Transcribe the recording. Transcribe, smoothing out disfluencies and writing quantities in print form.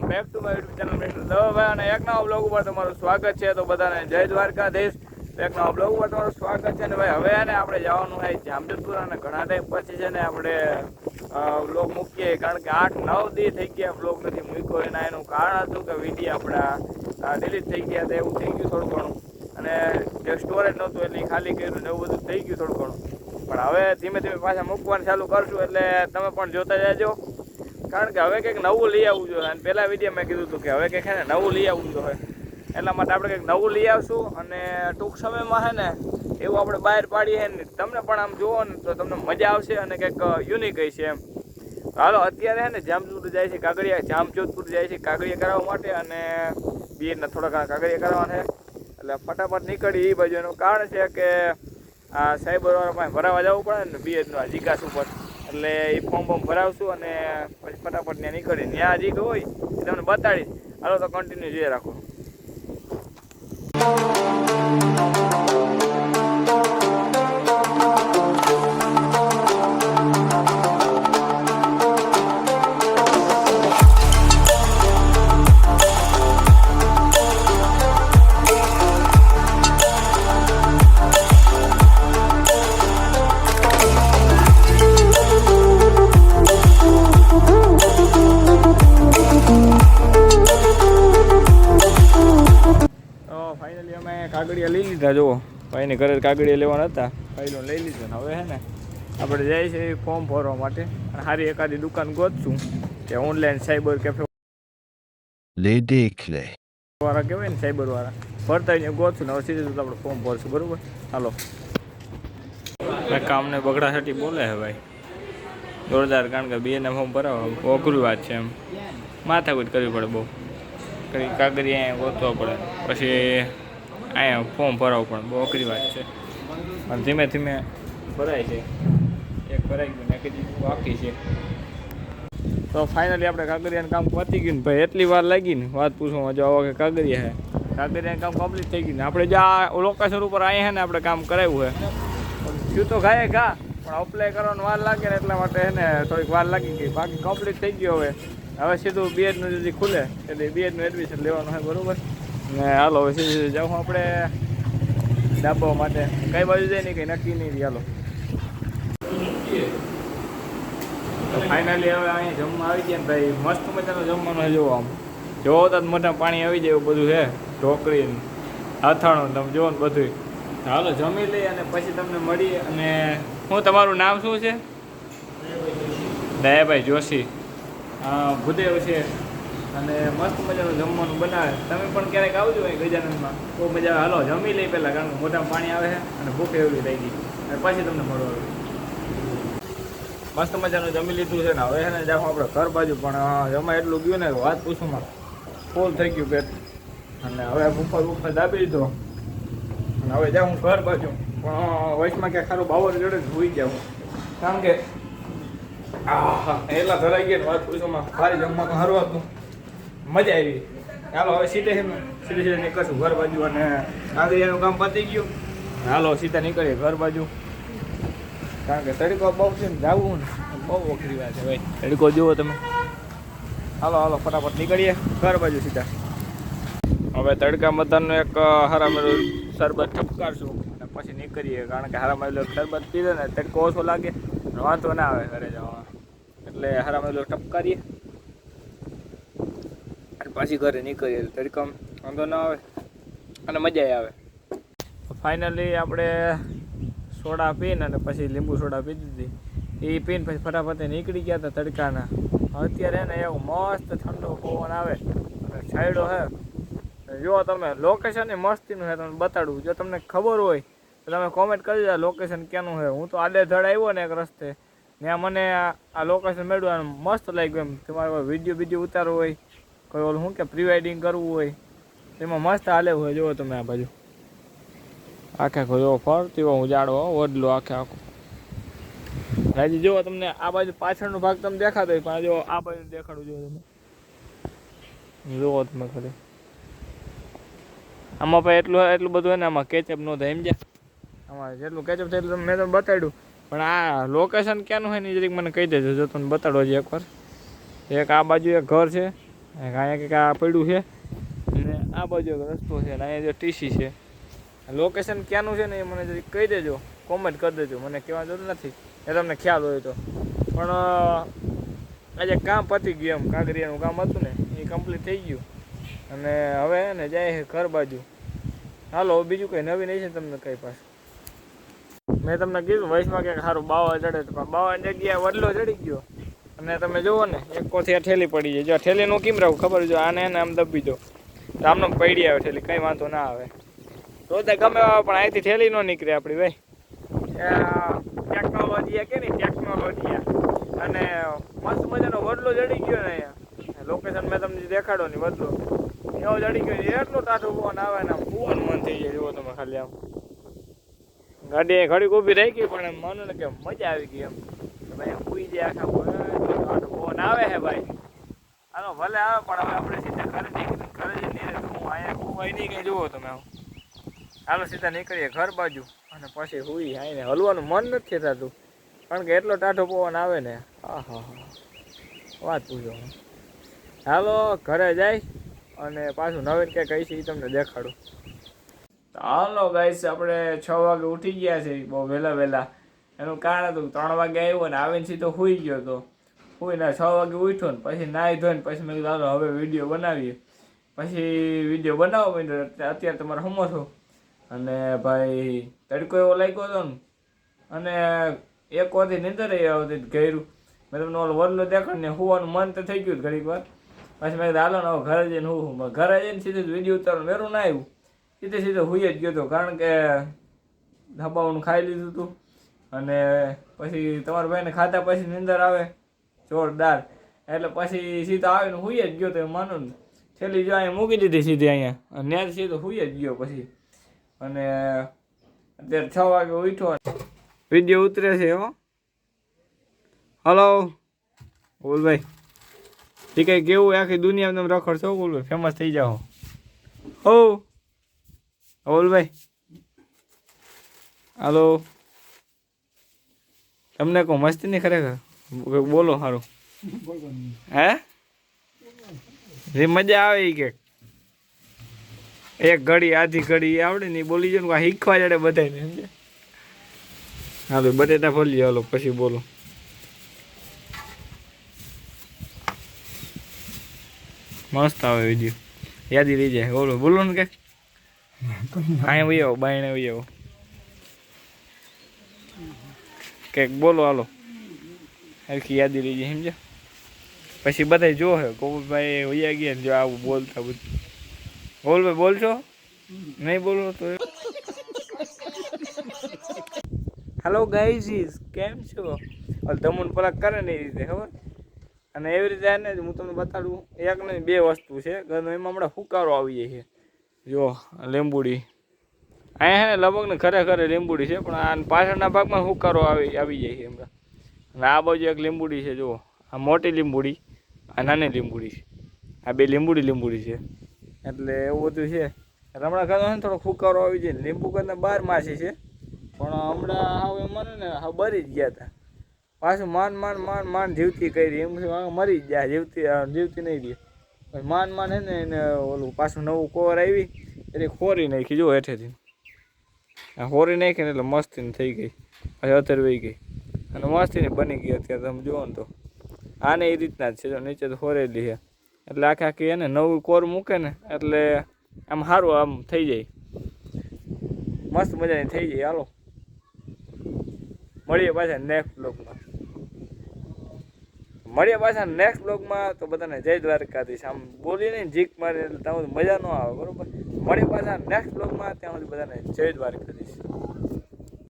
Back to my YouTube channel mister Davabhai અને એક નવા બ્લોગ ઉપર તમારું સ્વાગત છે. તો બધાને જય દ્વારકાધીશ. એક નવા બ્લોગ ઉપર તમારું સ્વાગત છે. અને ભાઈ હવે ને આપણે જવાનું હોય જામજોધપુર અને ઘણા ટાઈમ પછી છે ને આપણે બ્લોગ મૂકીએ, કારણ કે 8-9 દી થઈ ગયા બ્લોગ નથી મૂક્યો. એનું કારણ હતું કે વિડીયો આપણા ડિલીટ થઈ ગયા હતા, એવું થઈ ગયું થોડું ઘણું. અને જે સ્ટોરેજ નહોતું એટલે ખાલી કર્યું ને એવું બધું થઈ ગયું થોડું ઘણું. પણ હવે ધીમે ધીમે પાછા મૂકવાનું ચાલુ કરશું, એટલે તમે પણ જોતા જાજો. કારણ કે હવે કંઈક નવું લઈ આવવું જોઈએ. અને પહેલા વિડીયો મેં કીધું હતું કે હવે કંઈક છે ને નવું લઈ આવવું જોઈએ. એટલા માટે આપણે કંઈક નવું લઈ આવશું અને ટૂંક સમયમાં છે ને એવું આપણે બહાર પાડીએ ને તમને પણ આમ જુઓ ને તો તમને મજા આવશે અને કંઈક યુનિક હશે એમ. હાલો અત્યારે છે ને જામજોધપુર જાય છે જામજોધપુર જાય છે કાગળિયા કરાવવા માટે, અને બીએડના થોડા ઘણા કાગળિયા કરાવવાના છે. એટલે ફટાફટ નીકળી એ બાજુ. એનું કારણ છે કે આ સાયબરવાળા પાસે ભરાવા જવું પડે ને બીએડનું આ જીકાસ ઉપર, એટલે એ ફોર્મ ભરાવશું અને પછી ફટાફટ ત્યાં નીકળી. ત્યાં જીક હોય એ તમને બતાડીશ. હાલો તો કન્ટિન્યુ જોઈ રાખો. ફાઇનલી અમે કાગળિયા લઈ લીધા. જુઓ ભાઈને ઘરે કાગળિયા લેવાના હતા, ફાઇલો લઈ લીધો ને હવે છે ને આપણે જાય છે ફોર્મ ભરવા માટે. અને સારી એકાદી દુકાન ગોતશું કે ઓનલાઈન સાયબર કેફે વાળા કહેવાય ને, સાયબર વાળા ભરતા હોય ગોતશું ને હવે સીધું તો આપણે ફોર્મ ભરશું. બરાબર હાલો. કામને બગડાસાટી બોલે છે ભાઈ જોરદાર, કારણ કે બીએના ફોર્મ ભરાવવા અઘરી વાત છે એમ. માથાકૂટ કરવી પડે બહુ, કરી કાગળી અહીંયા ગોતવા પડે, પછી અહીંયા ફોર્મ ભરાવવું પડે, બહુ અઘરી વાત છે. અને ધીમે ધીમે ભરાય છે. એક ભરાઈ ગયું ને એક બાકી છે. તો ફાઇનલી આપણે કાગળિયાનું કામ પતી ગયું ને ભાઈ. એટલી વાર લાગી ને વાત પૂછવામાં. જો આવા કે કાગળિયા છે, કાગળિયાનું કામ કમ્પ્લીટ થઈ ગયું ને આપણે જે આ લોકેશન ઉપર અહીંયા છે ને આપણે કામ કરાવ્યું છે. શું તો ઘા પણ અપ્લાય કરવાનું વાર લાગે ને એટલા માટે છે ને થોડીક વાર લાગી ગઈ. બાકી કમ્પ્લીટ થઈ ગયું. હવે સીધું બીએડનું যদি ખુલે એટલે બીએડનું એડમિશન લેવાનું હોય. બરાબર ને હાલો હવે સીધું જાઉં આપણે ડાબા માટે. કઈ બાજુ જાય ને કંઈ નક્કી નહીં. હાલો તો ફાઇનલી હવે અહીંયા જમવા આવી ગયા ને ભાઈ. મસ્ત મજાનું જમવાનું છે. જોવો આમ જોવો તો મોટા પાણી આવી જાય એવું બધું છે. ઢોકળી અથાણું તમે જોવો ને બધું. હાલો જમી લઈ અને પછી તમને મળી. અને હું તમારું નામ શું છે? દયાભાઈ જોશી. ભૂદેવ છે. અને મસ્ત મજાનું જમવાનું બનાવે. તમે પણ ક્યારેક આવજો અહીં ગજાનંદમાં, બહુ મજા આવે. હાલો જમી લઈ પહેલાં, કારણ કે મોઢામાં પાણી આવે છે અને ભૂખ એવી થઈ ગઈ. અને પછી તમને મળવા મસ્ત મજાનું જમી લીધું છે ને હવે છે ને જાઉં આપણે ઘર બાજુ. પણ જમા એટલું ગયું ને વાત પૂછુંમાં ફૂલ થઈ ગયું પેટ. અને હવે બુફર દાબી લીધો અને હવે જાઉં ઘર બાજુ. પણ વચમાં ક્યાંક ખારું બાવર જોડે ભૂઈ જાઉં, કારણ કે એટલા ધરાઈ ગયા વાત પૂછોમાં. સારી જમવાનું સારું હતું, મજા આવી. હાલો હવે સીધે નીકળશું ઘર બાજુ. અને કાગળિયાનું કામ પતી ગયું. હાલો સીધા નીકળીએ ઘર બાજુ, કારણ કે તડકો બહુ છે ને જવું ને બહુ અઘરી વાત છે ભાઈ. તડકો જુઓ તમે. હાલો ફટાફટ નીકળીએ ઘર બાજુ સીધા. હવે તડકા મતદાનનું એક હરામેલું શરબત ઠપકારશું અને પછી નીકળીએ, કારણ કે હરામેલું શરબત પીધે ને તડકો ઓછો લાગે, વાંધો ના આવે ઘરે જવા. એટલે હરામેલું ઠપકારીએ અને પાછી ઘરે નીકળીએ. તડકામ વાંધો ના આવે અને મજા આવે. ફાઇનલી આપણે સોડા પીને અને પછી લીંબુ સોડા પી દીધી. એ પીને પછી ફટાફટ નીકળી ગયા હતા તડકાના. અત્યારે ને એવું મસ્ત ઠંડો પવન આવે અને છાંયડો છે. જો તમે લોકેશન એ મસ્તીનું છે, તમને બતાડું. જો તમને ખબર હોય તો તમે કોમેન્ટ કરી દો લોકેશન ક્યાંનું છે. હું તો આડેધડ આવ્યો ને એક રસ્તે, ત્યાં મને આ લોકેશન મળ્યું મસ્ત લાગ્યું. એમ તમારે કોઈ વિડીયો ઉતારવો હોય, કોઈ ઓલું શું કે પ્રી વેડિંગ કરવું હોય, એમાં મસ્ત હાલે હોય. જુઓ તમે આ બાજુ આખે જો ફરતી હોય ઉજાડો વડલો આખો. હજી જુઓ તમને આ બાજુ પાછળનો ભાગ તમે દેખાતો હોય, પણ જો આ બાજુ દેખાડું જુઓ તમે. જુઓ તમે ખરી આમાં ભાઈ એટલું બધું હોય ને આમાં કેચઅપ ન થાય એમ જાય. આમાં જેટલું કેચઅપ થાય એટલું મેં તમને બતાડ્યું. પણ આ લોકેશન ક્યાંનું હોય ને જરીક મને કહી દેજો. જો તમને બતાડો હજી એકવાર. એક આ બાજુ એક ઘર છે અહીંયા કંઈક આ પડ્યું છે અને આ બાજુ એક રસ્તો છે અને અહીંયા જો ટીસી છે. લોકેશન ક્યાંનું છે ને એ મને જરી કહી દેજો, કોમેન્ટ કરી દેજો, મને કહેવા જરૂર નથી એ તમને ખ્યાલ હોય તો. પણ આજે કામ પતી ગયું, એમ કાંકરિયાનું કામ હતું ને એ કમ્પ્લીટ થઈ ગયું અને હવે ને જાય છે ઘર બાજુ. હાલો બીજું કંઈ નવી નહીં છે તમને કંઈ પાછું. મેં તમને કીધું વયસમાં ક્યાંક સારું બાવા ચડે તો પણ બાવાની જગ્યાએ વડલો ચડી ગયો અને તમે જુઓ ને એક કોથી આ ઠેલી પડી જાય. જો ઠેલીનું કેમ રહું ખબર, જો આને એને આમ દબી દો તો આમને પડી આવે ઠેલી, કંઈ વાંધો ના આવે. તો તે ગમે આવે પણ અહીંથી ઠેલી ન નીકળે આપણી ભાઈ. ટેકનોલોજી કે નહીં, ટેકનોલોજી. અને મસ્ત મજાનો વડલો ચડી ગયો ને અહીંયા. લોકેશન મેં તમને દેખાડો ને વડલો એવો ચડી ગયો, એટલો ટાઢો પવન આવે ને આમ કૂવાનું મન થઈ જાય. જુઓ તમે ખાલી આમ ગાડી ઘડીક ઊભી રહી ગઈ પણ એમ માનો ને કે મજા આવી ગઈ એમ. ભાઈ આમ પૂઈ જાય આખા પવન આવે છે ભાઈ. હાલો ભલે આવે પણ હવે આપણે સીધા ઘરે નીકળી, ઘરે જ નહીં રહે તો હું અહીંયા કૂવાય નહીં કંઈ જુઓ તમે આમ. હાલો સીધા નીકળીએ ઘર બાજુ અને પછી હુઈ આવીને હલવાનું મન નથી થતું કારણ કે એટલો ટાઢો પવન આવે ને. હા હા હા વાત પૂછો. હાલો ઘરે જાય અને પાછું નવીન કંઈક કહીશ એ તમને દેખાડું. હાલો ગાઈસ, આપણે 6 વાગે ઉઠી ગયા છે બહુ વહેલા. એનું કારણ હતું 3 વાગે આવ્યો ને આવીને સીધો સૂઈ ગયો હતો. સૂઈને 6 વાગે ઉઠ્યો ને પછી નાહી ધોઈને પછી મેં કીધું હાલો હવે વિડીયો બનાવીએ. પછી વિડીયો બનાવો માંડ્યો. અત્યારે તમારે સમો છો અને ભાઈ તડકો એવો લાગ્યો હતો ને અને એક વાથી નીંદર આવતી ઘેરું. મેં તમને ઓલો વડલો દેખાડ ને સુવાનું મન તો થઈ ગયું ઘડીક વાર. પછી મેં કીધું હાલો ને હવે ઘરે જઈને હું ઘરે જઈને સીધું વિડીયો ઉતારવાનું વેરું ના આવ્યું. સીધે હુઈ જ ગયો હતો કારણ કે ધબાવનું ખાઈ લીધું હતું અને પછી તમારા ભાઈને ખાતા પછી નીંદર આવે જોરદાર. એટલે પછી સીધો આવીને હુઈ જ ગયો તો એમ માનો ને. છેલ્લી જો અહીંયા મૂકી દીધી સીધી અહીંયા અને ત્યાં સીધો હુઈ જ ગયો પછી. અને અત્યારે 6 વાગે ઉઠ્યો, વિડીયો ઉતરે છે. હો હલો બોલભાઈ, એ કંઈ કેવું આખી દુનિયામાં તમે રખડશો બોલભાઈ, ફેમસ થઈ જાઓ. હો બોલભાઈ હાલો, તમને કહું મસ્તી નહીં ખરેખર, બોલો સારું. હે જે મજા આવે એ કે એક ઘડી આધી ઘડી આવડે ને એ બોલી જાય ને શીખવા જડે બધાને સમજે. હાલો બટેટા ફોલી હાલો પછી બોલો. મસ્ત આવે વિડીયો, યાદી રહી જાય. બોલો બોલો ને કંઈક. અહીંયા વહી આવો, બાયણે વહી આવો, કંઈક બોલો હાલો, હરખી યાદી રહી જાય સમજ્યા. પછી બધા જો હે કૌભાઈ વૈયા ગયા ને જો આવું બોલતા બધું. બોલ ભાઈ બોલશો નહીં બોલો તો. હેલો ગાઈઝ, કેમ છો? ધમુન પલક કરે ને એ રીતે ખબર. અને એવી રીતે એને હું તમને બતાડું, એક નહીં 2 વસ્તુ છે એમાં હમણાં હુકારો આવી જાય છે. જો લીંબુડી અહીંયા છે ને લગભગ ને ખરેખર લીંબુડી છે પણ આ પાછળના ભાગમાં હુકારો આવી જાય છે હમણાં. અને આ બાજુ એક લીંબુડી છે, જુઓ આ મોટી લીંબુડી, આ નાની લીંબુડી છે. આ 2 લીંબુડી છે. એટલે એવું બધું છે. હમણાં ખાતો ને થોડો ફુકારો આવી જાય. લીંબુ કરતા 12 માસી છે પણ હમણાં હાવ એમ મને ને હાવ બરી જ ગયા હતા. પાછું માંડ જીવતી કરી એમ મરી જ જાય, જીવતી નહીં રહી. માંડ હે ને એને ઓલું પાછું નવું કોર આવી એટલે ખોરી નાખી. જો હેઠેથી ખોરી નાખી ને એટલે મસ્તીની થઈ ગઈ, પછી અત્યારે વહી ગઈ અને મસ્તીની બની ગઈ. અત્યારે તમે જુઓ ને તો આને એ રીતના જ છે, નીચે તો ખોરેલી છે એટલે આખી એને નવું કોર મૂકે ને એટલે આમ સારું આમ થઈ જાય, મસ્ત મજાની થઈ જાય. હાલો મળીએ પાછા નેક્સ્ટ બ્લોગમાં. તો બધાને જય દ્વારકાધીશ. આમ બોલી નહીં જીક મારી એટલે ત્યાં મજા ન આવે બરોબર. મળીએ પાછા નેક્સ્ટ બ્લોગમાં, ત્યાં સુધી બધાને જય દ્વારકાધીશ.